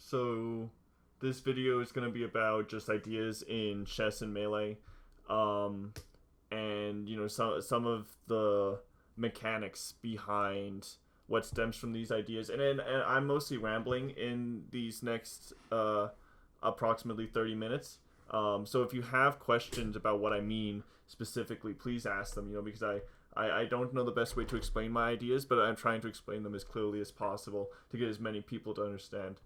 So this video is going to be about just ideas in chess and melee, um, and some of the mechanics behind what stems from these ideas. And I'm mostly rambling in these next approximately 30 minutes. So if you have questions about what I mean specifically, please ask them. Because I don't know the best way to explain my ideas, but I'm trying to explain them as clearly as possible to get as many people to understand.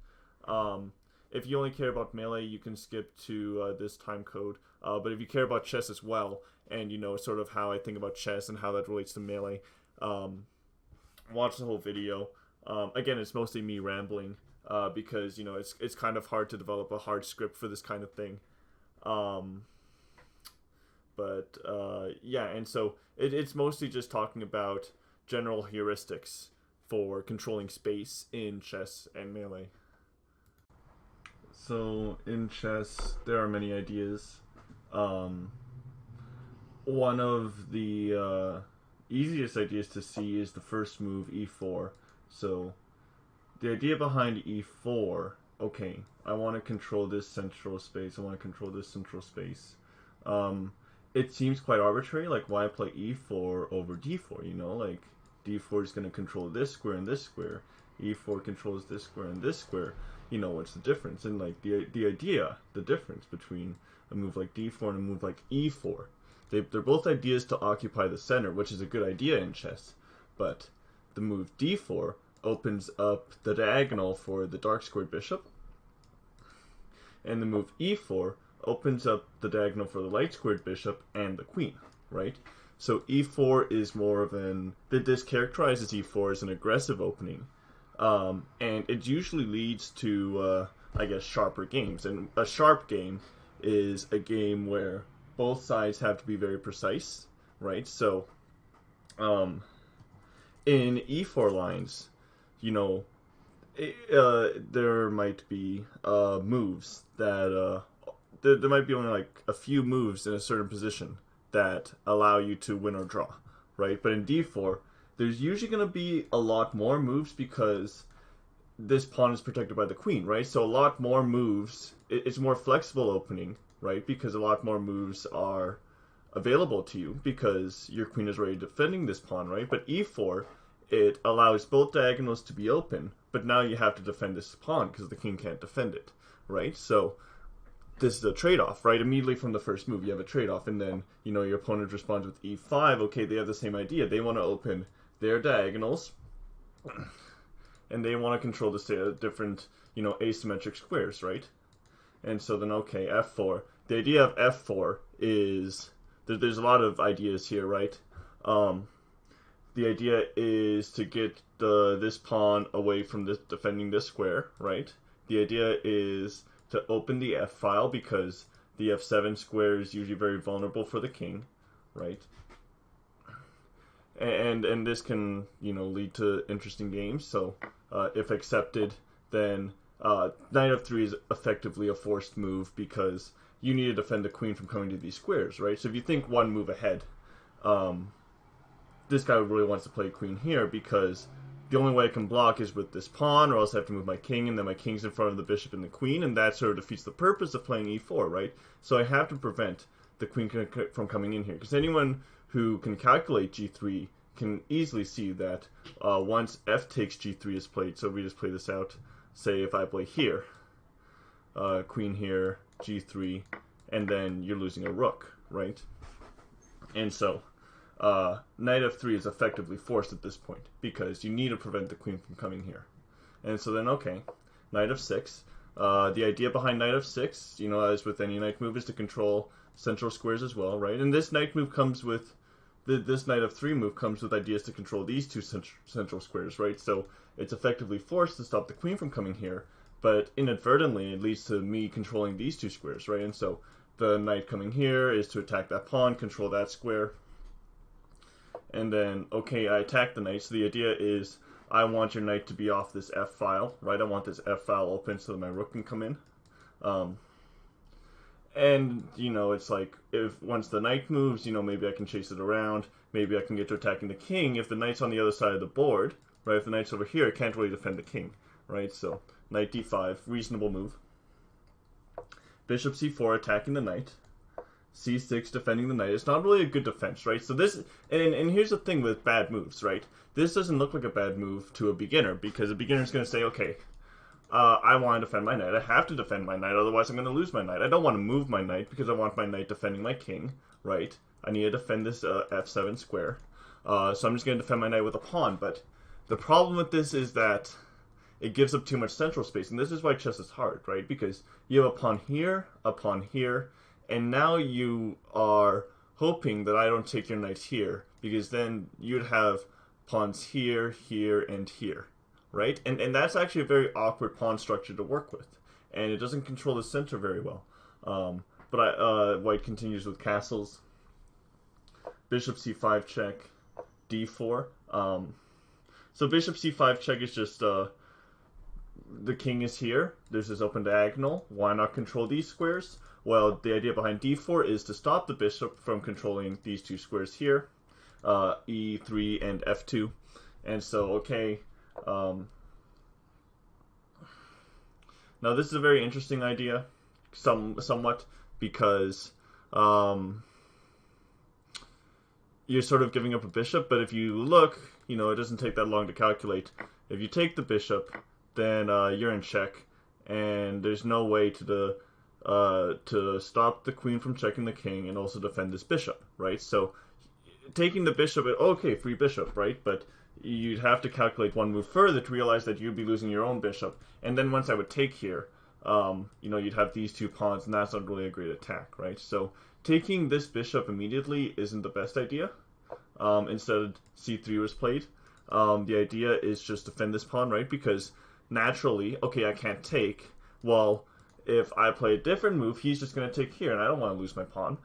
Um, if you only care about melee, you can skip to this time code. But if you care about chess as well, and sort of how I think about chess and how that relates to melee, watch the whole video. Again, it's mostly me rambling because it's kind of hard to develop a hard script for this kind of thing. Yeah, and so it's mostly just talking about general heuristics for controlling space in chess and melee. So in chess, there are many ideas. One of the easiest ideas to see is the first move, e4. So the idea behind e4, okay, I want to control this central space, I want to control this central space. It seems quite arbitrary, like why play e4 over d4, like d4 is going to control this square and this square, e4 controls this square and this square. What's the difference? And like the difference between a move like d4 and a move like e4. They're both ideas to occupy the center, which is a good idea in chess. But the move d4 opens up the diagonal for the dark squared bishop. And the move e4 opens up the diagonal for the light squared bishop and the queen, right? So e4 is more of this characterizes e4 as an aggressive opening. And it usually leads to, I guess, sharper games. And a sharp game is a game where both sides have to be very precise, right? So, in e4 lines, there might be moves that there might be only like a few moves in a certain position that allow you to win or draw, right? But in d4, there's usually going to be a lot more moves because this pawn is protected by the queen, right? So a lot more moves, it's more flexible opening, right? Because a lot more moves are available to you because your queen is already defending this pawn, right? But e4, it allows both diagonals to be open, but now you have to defend this pawn because the king can't defend it, right? So this is a trade-off, right? Immediately from the first move, you have a trade-off, and then, your opponent responds with e5. Okay, they have the same idea. They want to open their diagonals, and they want to control the different, asymmetric squares, right? And so then, okay, f4. The idea of f4 is, there's a lot of ideas here, right? The idea is to get this pawn away from defending this square, right? The idea is to open the f-file because the f7 square is usually very vulnerable for the king, right? And this can, lead to interesting games. So if accepted, then knight f3 is effectively a forced move because you need to defend the queen from coming to these squares, right? So if you think one move ahead, this guy really wants to play queen here because the only way I can block is with this pawn, or else I have to move my king, and then my king's in front of the bishop and the queen, and that sort of defeats the purpose of playing e4, right? So I have to prevent the queen from coming in here, because anyone who can calculate g3 can easily see that once f takes g3 is played, so if we just play this out, say if I play here, queen here, g3, and then you're losing a rook, right? And so knight f3 is effectively forced at this point because you need to prevent the queen from coming here. And so then, okay, knight f6. The idea behind knight f6, as with any knight move, is to control central squares as well, right? And this knight move comes with this knight f3 move comes with ideas to control these two central squares, right? So it's effectively forced to stop the queen from coming here, but inadvertently it leads to me controlling these two squares, right? And so the knight coming here is to attack that pawn, control that square. And then, okay, I attack the knight, so the idea is I want your knight to be off this f-file, right? I want this f-file open so that my rook can come in. And, it's like, if once the knight moves, maybe I can chase it around, maybe I can get to attacking the king. If the knight's on the other side of the board, right, if the knight's over here, it can't really defend the king, right? So knight d5, reasonable move. Bishop c4, attacking the knight. c6, defending the knight. It's not really a good defense, right? So this, and here's the thing with bad moves, right? This doesn't look like a bad move to a beginner, because a beginner's going to say, okay, I want to defend my knight. I have to defend my knight, otherwise I'm going to lose my knight. I don't want to move my knight because I want my knight defending my king, right? I need to defend this f7 square. So I'm just going to defend my knight with a pawn. But the problem with this is that it gives up too much central space. And this is why chess is hard, right? Because you have a pawn here, and now you are hoping that I don't take your knight here, because then you'd have pawns here, here, and here. Right? And that's actually a very awkward pawn structure to work with. And it doesn't control the center very well. White continues with castles. Bishop c5 check, d4. So bishop c5 check is just, the king is here. There's this open diagonal. Why not control these squares? Well, the idea behind d4 is to stop the bishop from controlling these two squares here. e3 and f2. And so, okay... now this is a very interesting idea, somewhat, because you're sort of giving up a bishop, but if you look, it doesn't take that long to calculate. If you take the bishop, then you're in check, and there's no way to stop the queen from checking the king and also defend this bishop, right? So taking the bishop, okay, free bishop, right? But you'd have to calculate one move further to realize that you'd be losing your own bishop. And then once I would take here, you'd have these two pawns, and that's not really a great attack, right? So taking this bishop immediately isn't the best idea. Instead, c3 was played. The idea is just defend this pawn, right? Because naturally, okay, I can't take. Well, if I play a different move, he's just going to take here, and I don't want to lose my pawn.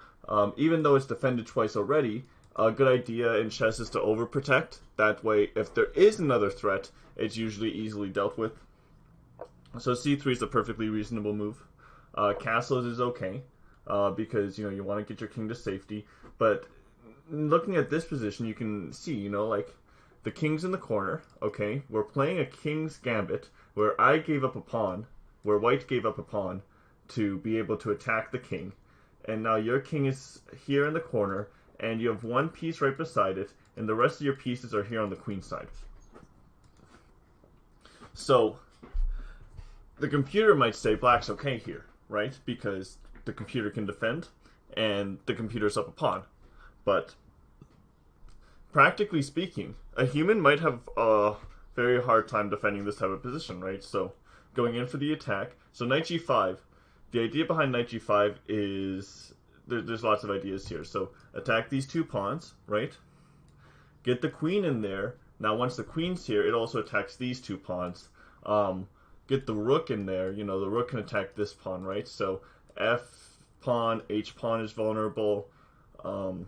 Even though it's defended twice already, a good idea in chess is to overprotect. That way, if there is another threat, it's usually easily dealt with. So c3 is a perfectly reasonable move. Castles is okay, because you want to get your king to safety. But looking at this position, you can see, like the king's in the corner. Okay, we're playing a king's gambit where I gave up a pawn, where white gave up a pawn to be able to attack the king, and now your king is here in the corner. And you have one piece right beside it, and the rest of your pieces are here on the queen side. So, the computer might say black's okay here, right? Because the computer can defend, and the computer's up a pawn. But, practically speaking, a human might have a very hard time defending this type of position, right? So, going in for the attack. So, knight g5. The idea behind knight g5 is... There's lots of ideas here. So attack these two pawns, right? Get the queen in there. Now once the queen's here, it also attacks these two pawns. Get the rook in there. The rook can attack this pawn, right? So f pawn, h pawn is vulnerable. And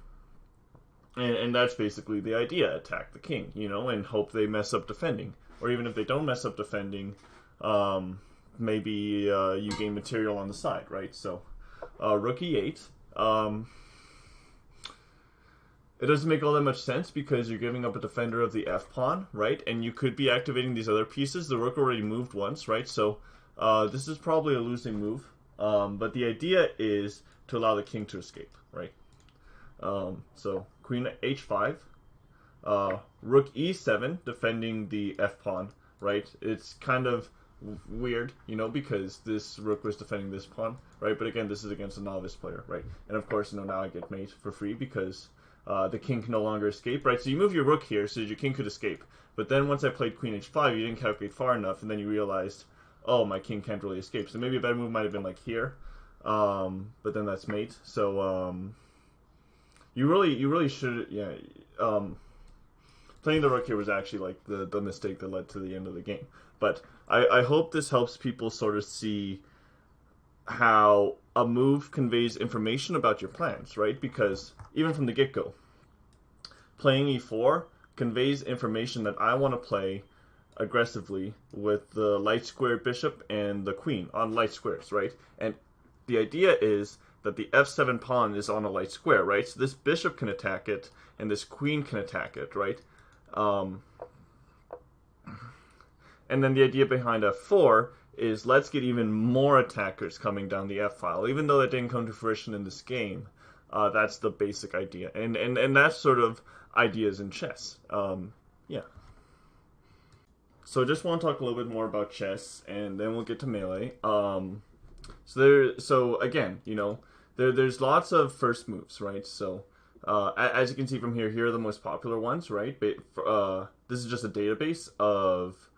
that's basically the idea. Attack the king, and hope they mess up defending. Or even if they don't mess up defending, maybe you gain material on the side, right? So rook e8. It doesn't make all that much sense because you're giving up a defender of the f-pawn, right? And you could be activating these other pieces. The rook already moved once, right? So this is probably a losing move. But the idea is to allow the king to escape, right? So queen h5, rook e7, defending the f-pawn, right? It's kind of weird, because this rook was defending this pawn, right? But again, this is against a novice player, right? And of course, now I get mate for free because the king can no longer escape, right? So you move your rook here so that your king could escape. But then once I played queen h5, you didn't calculate far enough, and then you realized, oh, my king can't really escape. So maybe a better move might have been like here, but then that's mate. So you really should, playing the rook here was actually like the mistake that led to the end of the game. But I hope this helps people sort of see how a move conveys information about your plans, right? Because even from the get-go, playing e4 conveys information that I want to play aggressively with the light square bishop and the queen on light squares, right? And the idea is that the f7 pawn is on a light square, right? So this bishop can attack it, and this queen can attack it, right? And then the idea behind f4 is let's get even more attackers coming down the f-file. Even though that didn't come to fruition in this game, that's the basic idea. And that's sort of ideas in chess. Yeah. So I just want to talk a little bit more about chess, and then we'll get to melee. So again, there's lots of first moves, right? So as you can see from here, here are the most popular ones, right? This is just a database of,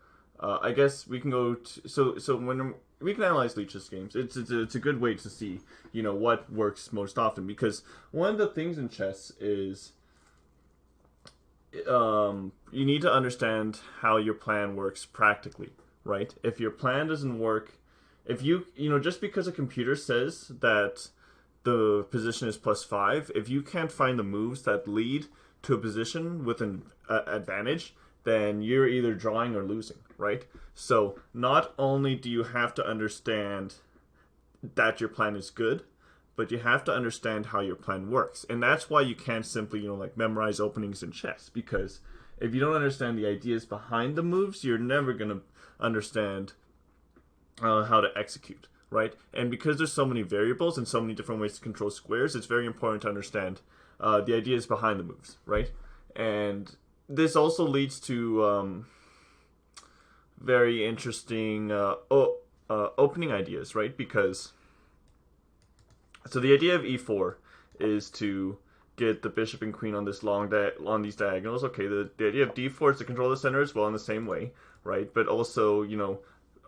I guess we can go to, so when we can analyze Leech's games, it's a good way to see, what works most often, because one of the things in chess is, you need to understand how your plan works practically, right? If your plan doesn't work, if just because a computer says that the position is +5, if you can't find the moves that lead to a position with an advantage, then you're either drawing or losing, right? So not only do you have to understand that your plan is good, but you have to understand how your plan works. And that's why you can't simply, memorize openings in chess, because if you don't understand the ideas behind the moves, you're never going to understand how to execute, right? And because there's so many variables and so many different ways to control squares, it's very important to understand the ideas behind the moves, right? And this also leads to very interesting opening ideas, right? Because so the idea of e4 is to get the bishop and queen on this on these diagonals. Okay, the idea of d4 is to control the center as well in the same way, right? But also,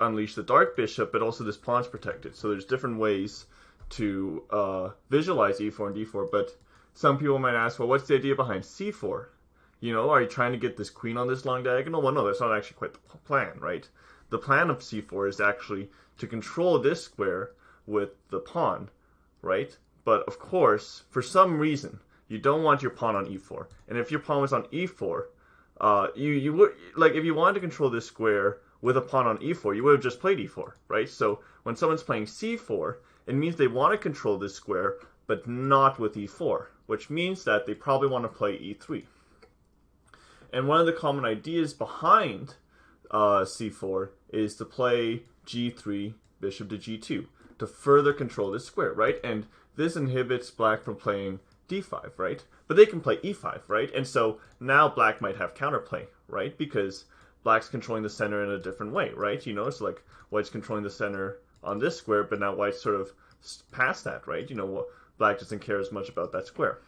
unleash the dark bishop, but also this pawn's protected. So there's different ways to visualize e4 and d4. But some people might ask, well, what's the idea behind c4? Are you trying to get this queen on this long diagonal? Well, no, that's not actually quite the plan, right? The plan of c4 is actually to control this square with the pawn, right? But of course, for some reason, you don't want your pawn on e4. And if your pawn was on e4, you would, if you wanted to control this square with a pawn on e4, you would have just played e4, right? So when someone's playing c4, it means they want to control this square, but not with e4, which means that they probably want to play e3. And one of the common ideas behind c4 is to play g3, bishop to g2, to further control this square, right? And this inhibits black from playing d5, right? But they can play e5, right? And so now black might have counterplay, right? Because black's controlling the center in a different way, right? So white's controlling the center on this square, but now white's sort of past that, right? Black doesn't care as much about that square.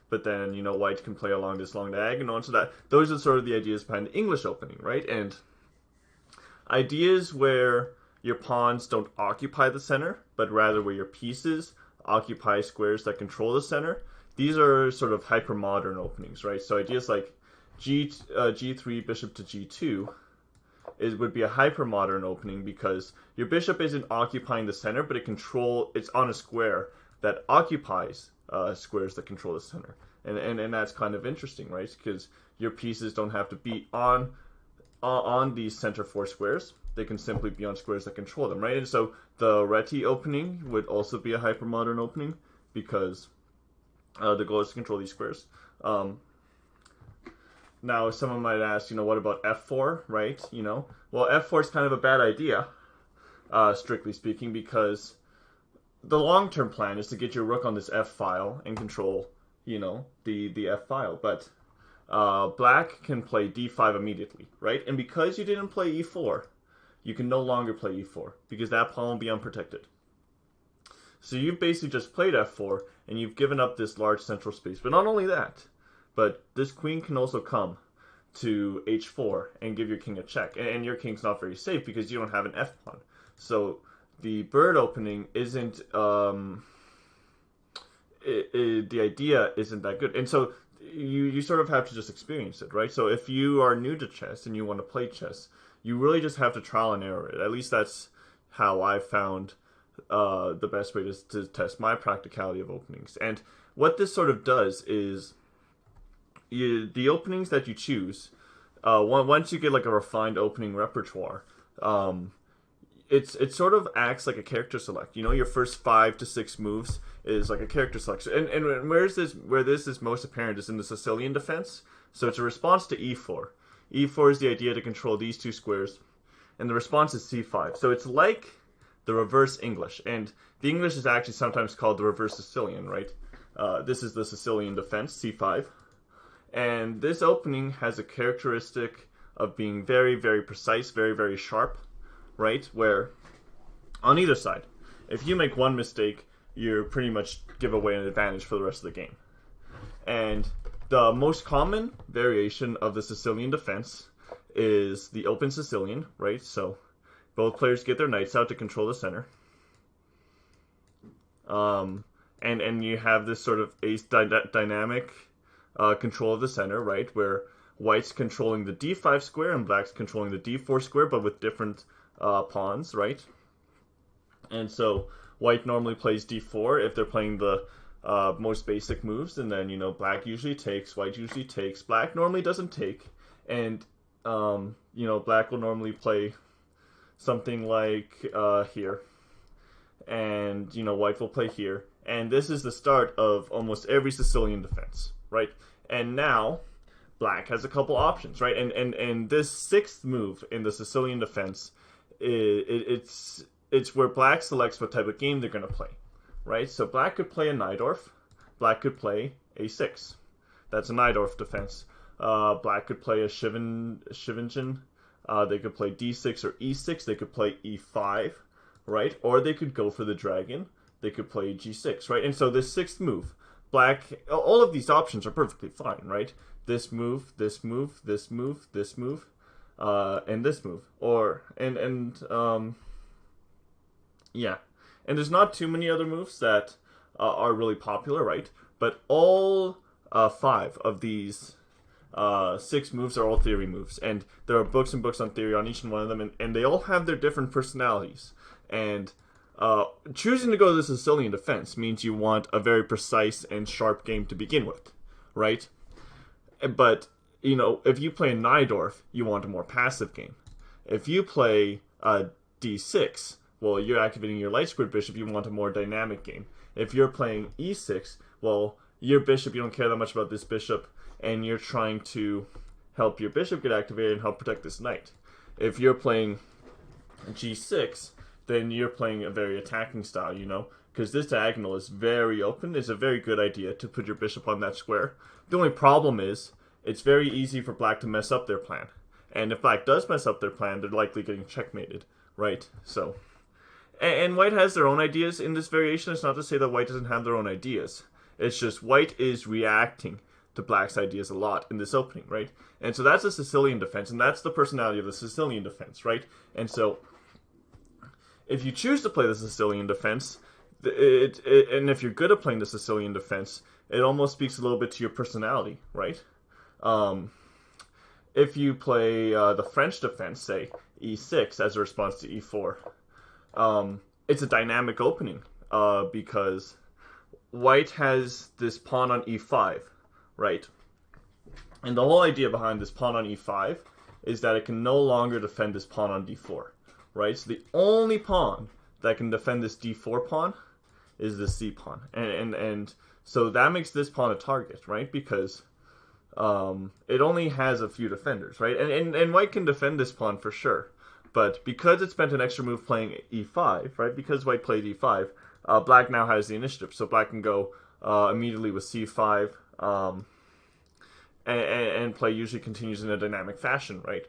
But then, white can play along this long diagonal, and so those are sort of the ideas behind the English opening, right? And ideas where your pawns don't occupy the center, but rather where your pieces occupy squares that control the center, these are sort of hyper-modern openings, right? So ideas like g3, bishop to g2, would be a hyper-modern opening because your bishop isn't occupying the center, but it's on a square that occupies squares that control the center. And that's kind of interesting, right? Because your pieces don't have to be on these center four squares. They can simply be on squares that control them, right? And so the Reti opening would also be a hypermodern opening because the goal is to control these squares. Now, someone might ask, what about f4, right? Well, f4 is kind of a bad idea, strictly speaking, because the long-term plan is to get your rook on this f-file and control, the f-file. But black can play d5 immediately, right? And because you didn't play e4, you can no longer play e4 because that pawn will be unprotected. So you've basically just played f4 and you've given up this large central space. But not only that, but this queen can also come to h4 and give your king a check. And your king's not very safe because you don't have an f-pawn. So the bird opening isn't, the idea isn't that good. And so you sort of have to just experience it, right? So if you are new to chess and you want to play chess, you really just have to trial and error it. At least that's how I found the best way to test my practicality of openings. And what this sort of does is the openings that you choose, once you get like a refined opening repertoire, it sort of acts like a character select. Your first 5 to 6 moves is like a character selection. And where this is most apparent is in the Sicilian defense. So it's a response to e4. e4 is the idea to control these two squares. and the response is c5. So it's like the reverse English, and the English is actually sometimes called the reverse Sicilian, right? This is the Sicilian defense, c5. And this opening has a characteristic of being very, very precise, very, very sharp, right? Where on either side, if you make one mistake, you pretty much give away an advantage for the rest of the game. And the most common variation of the Sicilian defense is the open Sicilian, right? So both players get their knights out to control the center. And you have this sort of ace dynamic control of the center, right? Where white's controlling the d5 square and black's controlling the d4 square, but with different pawns, right? And so white normally plays d4 if they're playing the most basic moves, and then, black usually takes, white usually takes. Black normally doesn't take, and, black will normally play something like here. And, white will play here. And this is the start of almost every Sicilian defense, right? And now, black has a couple options, right? And this sixth move in the Sicilian defense, it's where black selects what type of game they're going to play, right? So black could play a Najdorf. Black could play a6. That's a Najdorf defense. Black could play a Scheveningen. They could play d6 or e6. They could play e5, right? Or they could go for the dragon. They could play g6, right? And so this sixth move, black, all of these options are perfectly fine, right? This move, this move, this move, this move, and this move. Yeah. And there's not too many other moves that are really popular, right? But all 5 of these 6 moves are all theory moves. And there are books and books on theory on each one of them, and they all have their different personalities. And choosing to go to the Sicilian defense means you want a very precise and sharp game to begin with, right? But, if you play Najdorf, you want a more passive game. If you play d6, well, you're activating your light squared bishop, you want a more dynamic game. If you're playing e6, well, your bishop, you don't care that much about this bishop, and you're trying to help your bishop get activated and help protect this knight. If you're playing g6, then you're playing a very attacking style, because this diagonal is very open. It's a very good idea to put your bishop on that square. The only problem is, it's very easy for black to mess up their plan. And if black does mess up their plan, they're likely getting checkmated, right? So, and white has their own ideas in this variation. It's not to say that white doesn't have their own ideas. It's just white is reacting to black's ideas a lot in this opening, right? And so that's the Sicilian defense, and that's the personality of the Sicilian defense, right? And so if you choose to play the Sicilian defense, and if you're good at playing the Sicilian defense, it almost speaks a little bit to your personality, right? If you play the French defense, say, e6 as a response to e4, it's a dynamic opening because white has this pawn on e5, right? And the whole idea behind this pawn on e5 is that it can no longer defend this pawn on d4. Right, so the only pawn that can defend this d4 pawn is the c pawn, and so that makes this pawn a target, right? Because it only has a few defenders, right? And white can defend this pawn for sure, but because it spent an extra move playing e5, right? Because white played e5, black now has the initiative, so black can go immediately with c5, and play usually continues in a dynamic fashion, right?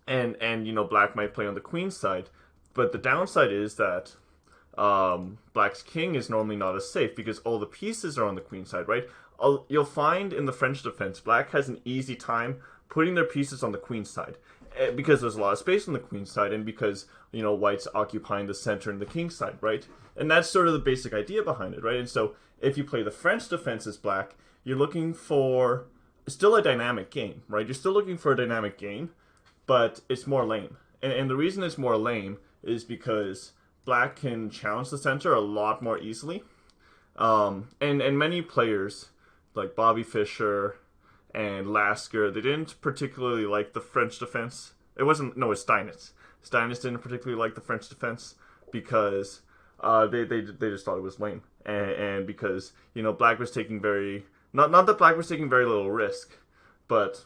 And black might play on the queen side, but the downside is that black's king is normally not as safe because all the pieces are on the queen side, right? You'll find in the French defense, black has an easy time putting their pieces on the queen side because there's a lot of space on the queen side, and because white's occupying the center and the king side, right? And that's sort of the basic idea behind it, right? And so if you play the French defense as black, you're looking for still a dynamic game, right? You're still looking for a dynamic game, but it's more lame. And the reason it's more lame is because black can challenge the center a lot more easily. And many players, like Bobby Fischer and Lasker, they didn't particularly like the French defense. It's Steinitz. Steinitz didn't particularly like the French defense because they just thought it was lame. And because, black was taking not that black was taking very little risk, but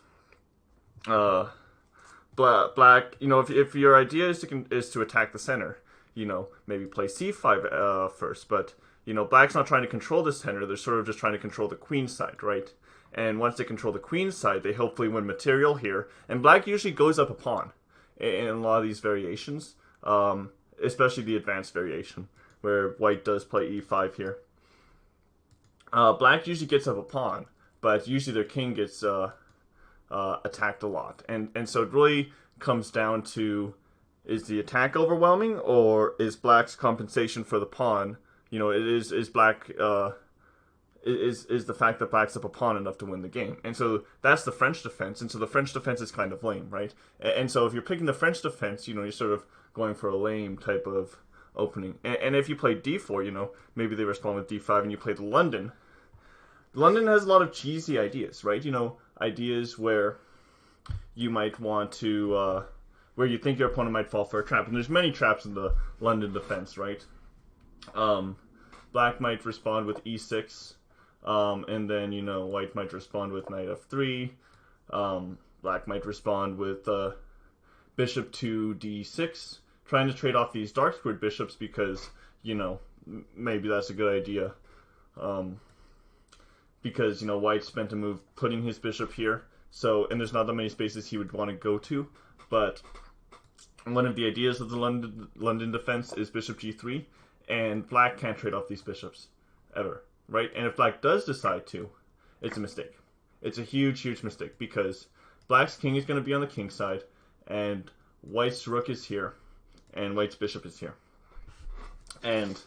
black, you know, if your idea is to attack the center, you know, maybe play c5 first, but you know, black's not trying to control the center; they're sort of just trying to control the queen side, right? And once they control the queen side, they hopefully win material here. And black usually goes up a pawn in a lot of these variations, especially the advanced variation where white does play e5 here. Black usually gets up a pawn, but usually their king gets attacked a lot, and so it really comes down to, is the attack overwhelming, or is black's compensation for the pawn, you know, is black is the fact that black's up a pawn enough to win the game. And so that's the French defense, and so the French defense is kind of lame, right? And so if you're picking the French defense, you know, you're sort of going for a lame type of opening. And if you play d4, you know, maybe they respond with d5 and you play the London. London has a lot of cheesy ideas, right? You know, ideas where you might want to, where you think your opponent might fall for a trap. And there's many traps in the London defense, right? Black might respond with e6, and then, you know, white might respond with knight f3. Black might respond with bishop to d6, trying to trade off these dark squared bishops because, you know, maybe that's a good idea. Because, you know, white spent a move putting his bishop here, so, and there's not that many spaces he would want to go to, but one of the ideas of the London defense is bishop g3, and black can't trade off these bishops, ever, right? And if black does decide to, it's a mistake. It's a huge, huge mistake, because black's king is going to be on the king side, and white's rook is here, and white's bishop is here. And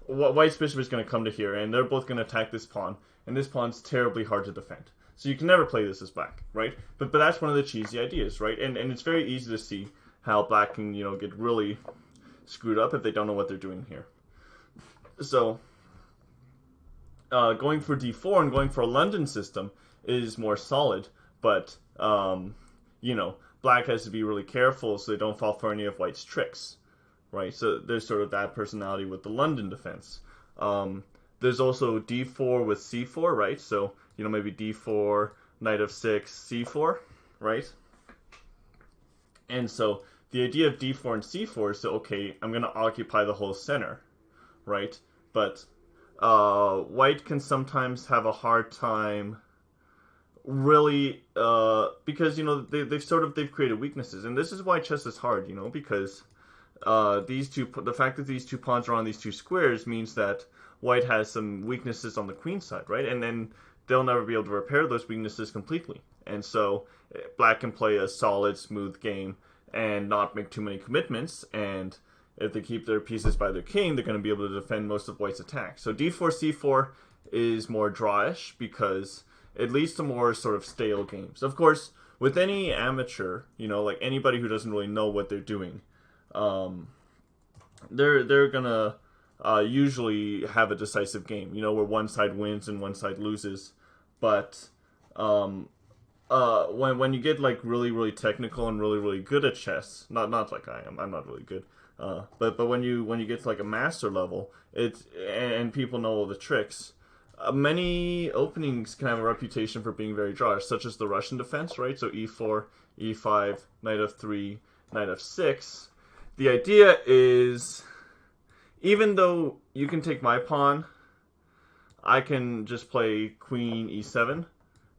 white's bishop is going to come to here, and they're both going to attack this pawn, and this pawn's terribly hard to defend. So you can never play this as black, right? But that's one of the cheesy ideas, right? And it's very easy to see how black can, you know, get really screwed up if they don't know what they're doing here. So going for d4 and going for a London system is more solid, but you know, black has to be really careful so they don't fall for any of white's tricks, right? So there's sort of that personality with the London defense. There's also d4 with c4, right? So, you know, maybe d4, knight f6, c4, right? And so the idea of d4 and c4 is that, okay, I'm going to occupy the whole center, right? But white can sometimes have a hard time really, because, you know, they've created weaknesses. And this is why chess is hard, you know, because the fact that these two pawns are on these two squares means that white has some weaknesses on the queen side, right? And then they'll never be able to repair those weaknesses completely. And so black can play a solid, smooth game and not make too many commitments. And if they keep their pieces by their king, they're going to be able to defend most of white's attacks. So d4, c4 is more drawish because it leads to more sort of stale games. Of course, with any amateur, you know, like anybody who doesn't really know what they're doing, they're gonna usually have a decisive game, you know, where one side wins and one side loses. But when you get like really technical and really good at chess, not like I'm not really good, but when you get to like a master level, and people know all the tricks. Many openings can have a reputation for being very drawish, such as the Russian defense, right? So e4, e5, knight f3, knight f6. The idea is, even though you can take my pawn, I can just play queen e7,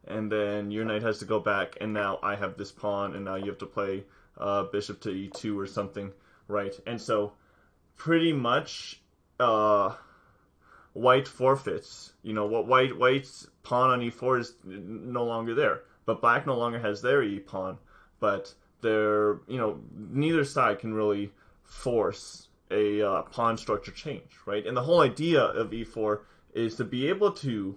and then your knight has to go back, and now I have this pawn, and now you have to play bishop to e2 or something, right? And so, pretty much, white forfeits. You know, what white's pawn on e4 is no longer there, but black no longer has their e pawn. But they're, you know, neither side can really force a pawn structure change, right? And the whole idea of e4 is to be able to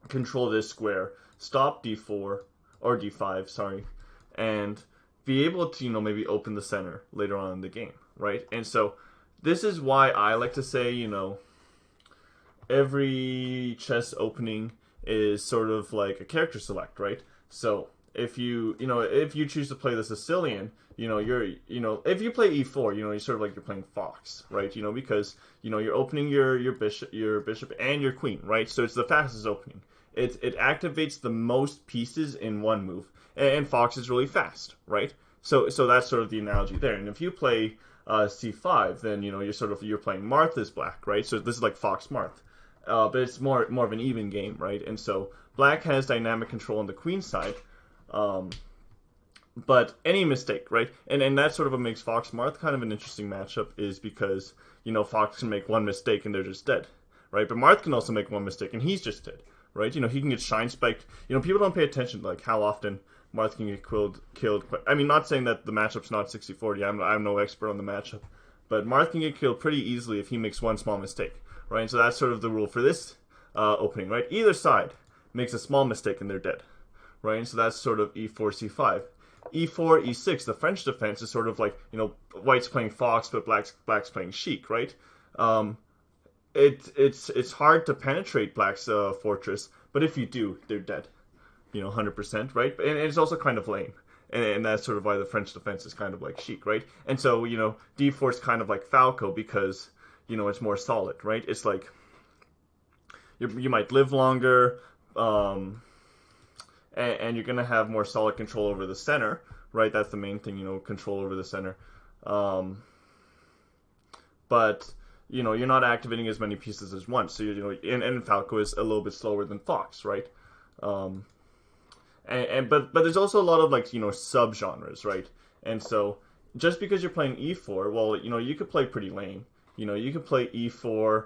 control this square, stop d4 or d5, sorry, and be able to, you know, maybe open the center later on in the game, right? And so this is why I like to say, you know, every chess opening is sort of like a character select, right? So if you choose to play the Sicilian, you know, if you play e4, you know, you're sort of like you're playing Fox, right? You know, because, you know, you're opening your bishop and your queen, right? So it's the fastest opening. It activates the most pieces in one move, and Fox is really fast, right? So that's sort of the analogy there. And if you play c5, then you're playing Martha's black, right? So this is like Fox Marth, but it's more of an even game, right? And so black has dynamic control on the queen side, but any mistake, right? And that's sort of what makes Fox Marth kind of an interesting matchup, is because Fox can make one mistake and they're just dead, right? But Marth can also make one mistake and he's just dead, right? He can get shine spiked. People don't pay attention to like how often Marth can get killed. I mean, not saying that the matchup's not 60-40. I'm no expert on the matchup, but Marth can get killed pretty easily if he makes one small mistake, right? And so that's sort of the rule for this opening, right? Either side makes a small mistake and they're dead, right? And so that's sort of e4, c5. e4, e6, the French defense is sort of like, white's playing Fox, but black's playing Sheik, right? It's hard to penetrate black's fortress, but if you do, they're dead, 100%, right? And it's also kind of lame. And that's sort of why the French defense is kind of like Sheik, right? And so, d4 is kind of like Falco because, it's more solid, right? It's like you might live longer, and you're going to have more solid control over the center, right? That's the main thing, control over the center. But, you're not activating as many pieces as once. So, and Falco is a little bit slower than Fox, right? But there's also a lot of like, subgenres, right? And so just because you're playing e4, well, you could play pretty lame. You could play e4,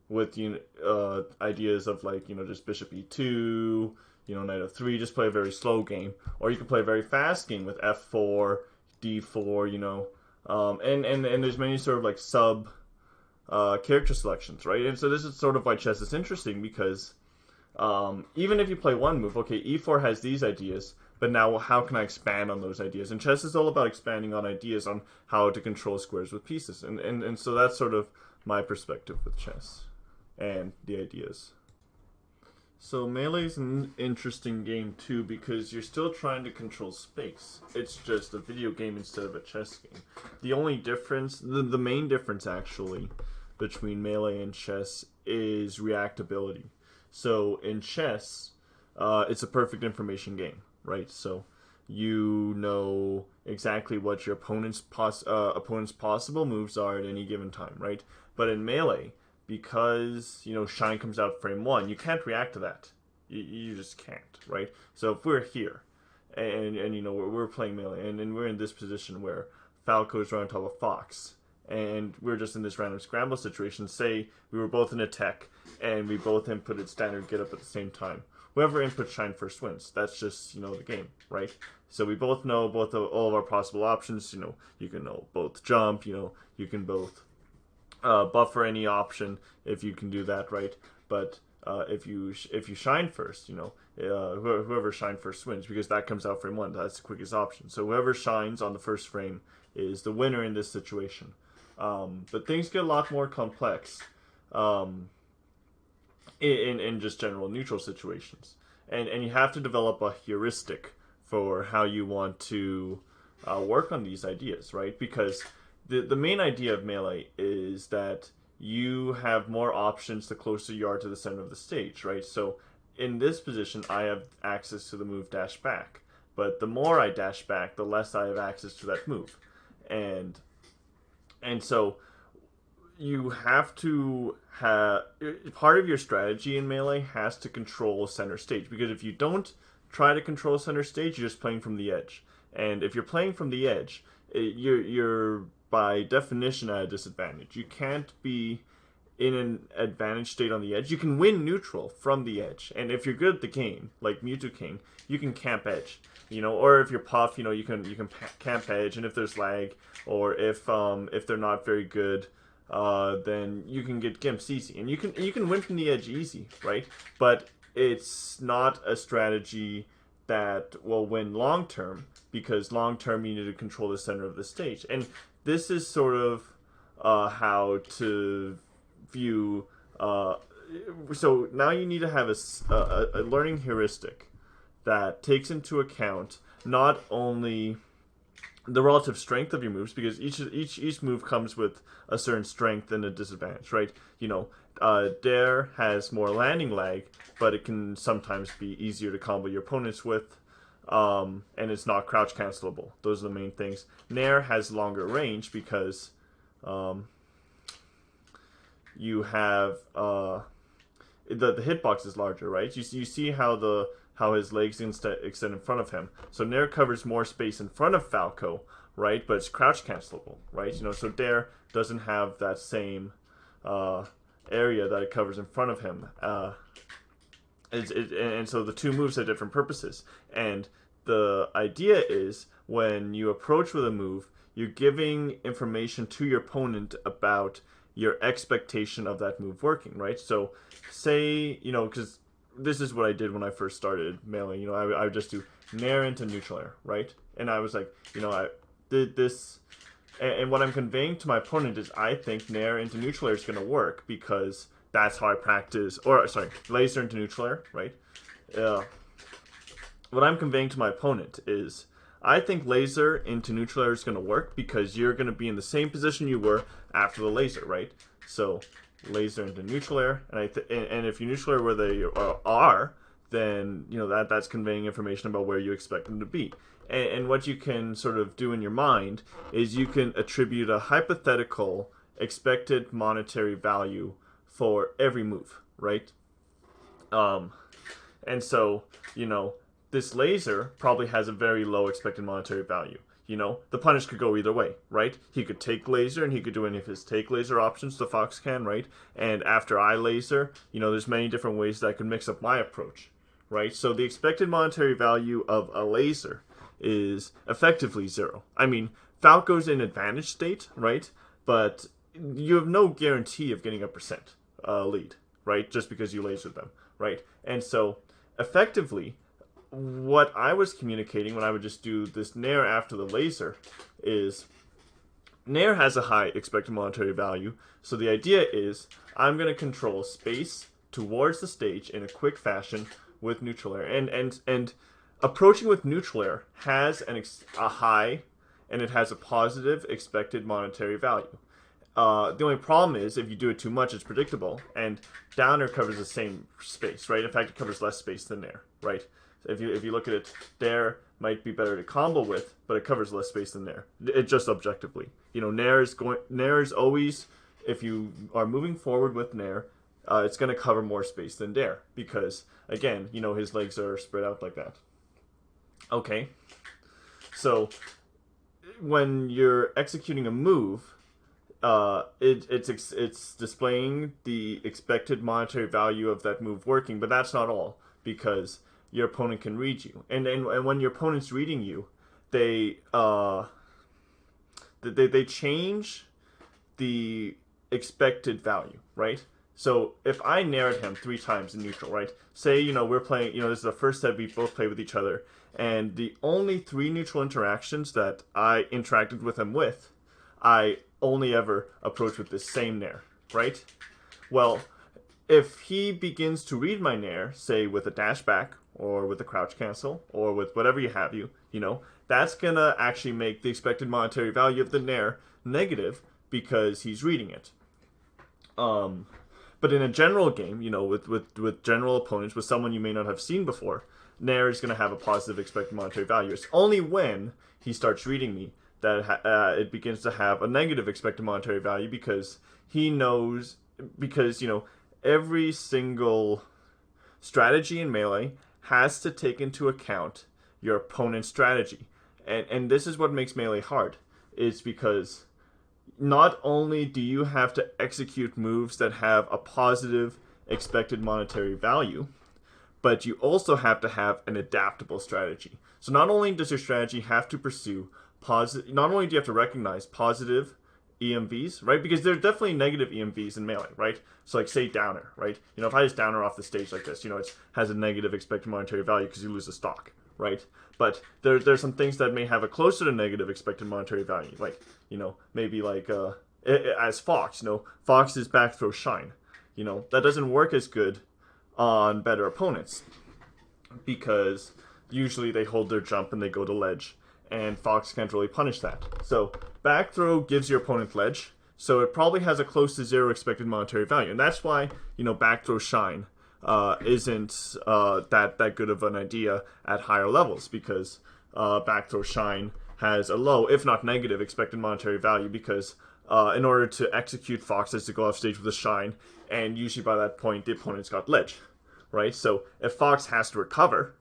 with ideas of like just bishop e2, knight f3, just play a very slow game, or you can play a very fast game with f4, d4, and there's many sort of like sub character selections, right? And so this is sort of why chess is interesting, because even if you play one move, okay, e4 has these ideas, but now how can I expand on those ideas? And chess is all about expanding on ideas on how to control squares with pieces, and so that's sort of my perspective with chess and the ideas. So Melee is an interesting game too, because you're still trying to control space. It's just a video game instead of a chess game. The only difference, the main difference actually, between Melee and chess is reactability. So in chess, it's a perfect information game, right? So you know exactly what your opponent's possible moves are at any given time, right? But in Melee, because shine comes out frame 1, you can't react to that. You just can't, right? So if we're here and we're playing Melee, and we're in this position where Falco is right on top of Fox, and we're just in this random scramble situation, say we were both in a tech and we both inputted standard get up at the same time, whoever inputs shine first wins. That's just the game, right? So we both know all of our possible options. You can know both jump, you can both buffer any option if you can do that, right? But if you shine first, whoever shine first wins, because that comes out frame 1. That's the quickest option. So whoever shines on the first frame is the winner in this situation. But things get a lot more complex in just general neutral situations, and you have to develop a heuristic for how you want to work on these ideas, right? Because the main idea of Melee is that you have more options the closer you are to the center of the stage, right? So in this position, I have access to the move dash back, but the more I dash back, the less I have access to that move, and so you have to have part of your strategy in Melee has to control center stage, because if you don't try to control center stage, you're just playing from the edge, and if you're playing from the edge, you're by definition at a disadvantage. You can't be in an advantage state on the edge. You can win neutral from the edge, and if you're good at the game, like Mewtwo King, you can camp edge, or if you're Puff, you can camp edge, and if there's lag, or if they're not very good, then you can get Gimps easy, and you can win from the edge easy, right? But it's not a strategy that will win long term, because long term you need to control the center of the stage, and this is sort of how to view. So now you need to have a learning heuristic that takes into account not only the relative strength of your moves, because each move comes with a certain strength and a disadvantage, right? Dare has more landing lag, but it can sometimes be easier to combo your opponents with, and it's not crouch cancelable. Those are the main things. Nair has longer range because you have the hitbox is larger, right? You see how his legs extend in front of him. So Nair covers more space in front of Falco, right? But it's crouch cancelable, right? So Dare doesn't have that same area that it covers in front of him. And so the two moves have different purposes. And the idea is when you approach with a move, you're giving information to your opponent about your expectation of that move working, right? So say, because this is what I did when I first started Melee. I would just do Nair into neutral air, right? And I was like, I did this, and what I'm conveying to my opponent is I think Nair into neutral air is going to work because that's how I practice, or sorry, laser into neutral air, right? What I'm conveying to my opponent is I think laser into neutral air is going to work because you're going to be in the same position you were after the laser, right? So laser into neutral air, and if you neutral air where they are, then that's conveying information about where you expect them to be. And what you can sort of do in your mind is you can attribute a hypothetical expected monetary value for every move, right? And so, this laser probably has a very low expected monetary value. The punish could go either way, right? He could take laser and he could do any of his take laser options, the Fox can, right? And after I laser, there's many different ways that I could mix up my approach, right? So the expected monetary value of a laser is effectively 0. I mean, Falco's in advantage state, right? But you have no guarantee of getting a percent lead, right? Just because you lasered them, right? And so effectively, what I was communicating when I would just do this Nair after the laser is Nair has a high expected monetary value, so the idea is I'm going to control space towards the stage in a quick fashion with neutral air. And approaching with neutral air has a high, and it has a positive expected monetary value. The only problem is if you do it too much, it's predictable, and down air covers the same space, right? In fact, it covers less space than Nair, right? If you look at it, Dare might be better to combo with, but it covers less space than Nair. It just objectively, Nair is always, if you are moving forward with Nair, it's going to cover more space than Dare because again, his legs are spread out like that. Okay, so when you're executing a move, it's displaying the expected monetary value of that move working, but that's not all because your opponent can read you, and when your opponent's reading you, they change the expected value, right? So if I narrowed him 3 times in neutral, right? Say we're playing, this is the first set we both play with each other, and the only 3 neutral interactions that I interacted with him with, I only ever approach with this same Nair, right? Well, if he begins to read my Nair, say with a dash back, or with a crouch cancel, or with whatever that's gonna actually make the expected monetary value of the Nair negative because he's reading it. But in a general game, with general opponents, with someone you may not have seen before, Nair is gonna have a positive expected monetary value. It's only when he starts reading me that it begins to have a negative expected monetary value because he knows, every single strategy in Melee has to take into account your opponent's strategy. And this is what makes Melee hard, is because not only do you have to execute moves that have a positive expected monetary value, but you also have to have an adaptable strategy. So not only does your strategy have to pursue not only do you have to recognize positive EMVs, right? Because there's definitely negative EMVs in Melee, right? So like say downer, right? If I just downer off the stage like this, it has a negative expected monetary value because you lose a stock, right? But there's some things that may have a closer to negative expected monetary value, like, maybe like as Fox, Fox's back throw shine, that doesn't work as good on better opponents because usually they hold their jump and they go to ledge. and Fox can't really punish that. So back throw gives your opponent ledge, so it probably has a close to 0 expected monetary value, and that's why back throw shine isn't that good of an idea at higher levels, because back throw shine has a low, if not negative, expected monetary value, because in order to execute, Fox has to go off stage with a shine, and usually by that point the opponent's got ledge, right? So if Fox has to recover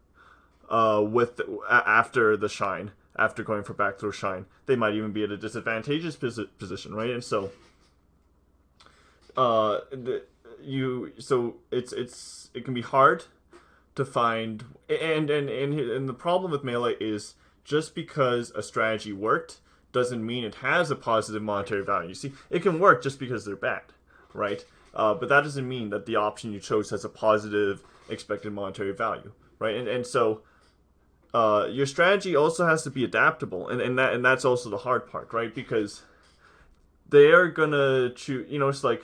after the shine, after going for back throw shine, they might even be at a disadvantageous position, right? And so it can be hard to find, and the problem with Melee is, just because a strategy worked doesn't mean it has a positive monetary value. You see, it can work just because they're bad, right? But that doesn't mean that the option you chose has a positive expected monetary value, right? And so your strategy also has to be adaptable, and that's also the hard part, right? Because they are gonna choose. It's like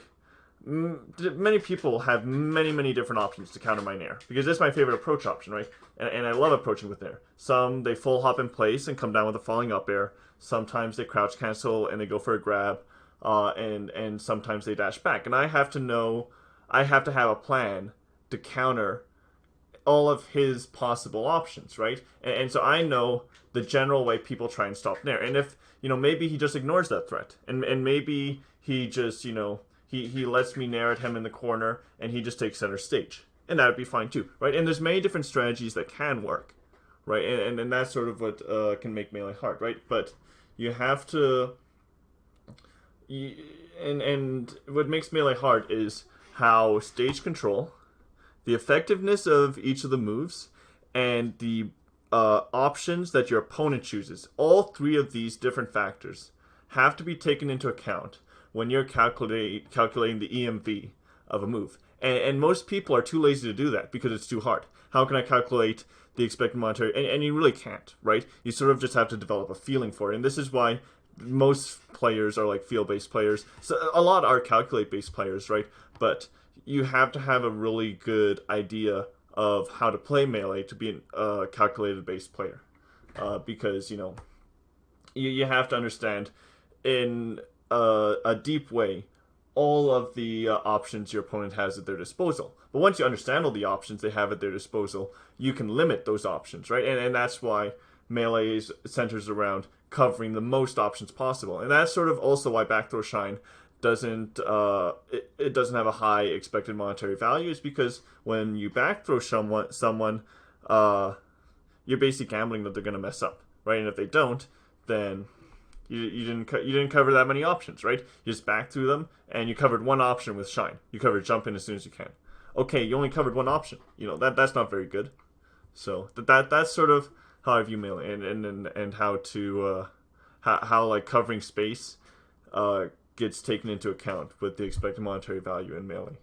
many people have many different options to counter my Nair, because that's my favorite approach option, right? And I love approaching with Nair. Some they full hop in place and come down with a falling up air. Sometimes they crouch cancel and they go for a grab, and sometimes they dash back. And I have to have a plan to counter all of his possible options, right? And so I know the general way people try and stop Nair. And if maybe he just ignores that threat, and maybe he just he lets me Nair at him in the corner, and he just takes center stage, and that would be fine too, right? And there's many different strategies that can work, right? And that's sort of what can make Melee hard, right? But you have to, and what makes Melee hard is how stage control, the effectiveness of each of the moves, and the options that your opponent chooses. All three of these different factors have to be taken into account when you're calculating the EMV of a move. And most people are too lazy to do that because it's too hard. How can I calculate the expected monetary? And you really can't, right? You sort of just have to develop a feeling for it. And this is why most players are like feel-based players. So a lot are calculate-based players, right? But you have to have a really good idea of how to play Melee to be a calculated-based player. Because, you have to understand in a deep way all of the options your opponent has at their disposal. But once you understand all the options they have at their disposal, you can limit those options, right? And that's why Melee centers around covering the most options possible. And that's sort of also why back throw shine doesn't it doesn't have a high expected monetary value, is because when you back throw someone you're basically gambling that they're going to mess up, right? And if they don't, then you didn't cover that many options, right? You just back through them, and you covered one option with shine. You covered jump in as soon as you can. Okay, you only covered one option. That's not very good. So that's sort of how I view Melee, and how to how like covering space gets taken into account with the expected monetary value in Melee.